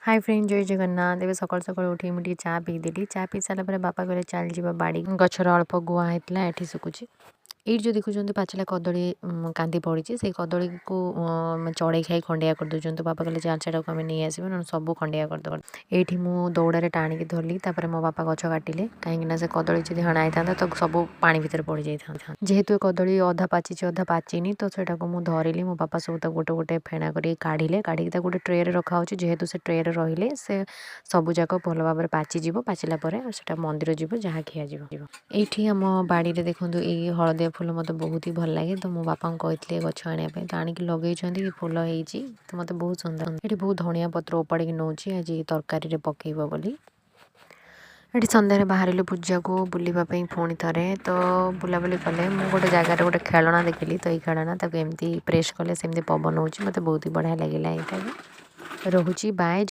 Hi friend जय जगन्नाथ एवं सकाल सकाल उठी मुझे चा पीदेली चा पी सारापर बापा कहले चल जा बाड़ी गचर अल्प गुआ होता है शुकुची ये जो देखुं पाचला कदली कांदी पड़ी से कदली को चढ़ई खाई खंडिया कर दूसरी तो बापा कहले चाल से नहीं आस सब खंडिया करदे ये मुझे दौड़े टाणिकी धरली मो बापा गच काटिले कहीं से कदली जब हणाई था तो सब पानी भितर पड़ जाता जेहेतु कदली अधा पाची अधा पाचिनी तो सेटा को मुझे धरली मो बापा सब गोटे गोटे फेणा कर काढ़िले काढ़ी गोटे ट्रे रखा हो जेहेतु से ट्रे रहिले से सबूक भल भाव पाचिज पाचिला से मंदिर जीव जहाँ खिया ये आम बाड़ी में देखो ये हलदिया फूल मत बहुत ही भल लगे तो मो बापा कहते गछ आने तो आणिक लगे फूल होती तो मत बहुत सुंदर ये बहुत धनिया पत्र उपाड़ी नौची आज तरकारी पकेब बोली ये सन्धार बाहर पूजा को बुलापी पुणी थे तो बुलाबुली कले मुझे गोटे जगार गोटे खेलना देखिली तो ये खेलना एमती प्रेस कले सेमती पवन हो मत बहुत ही बढ़िया लगे यहाँ रोची बाय।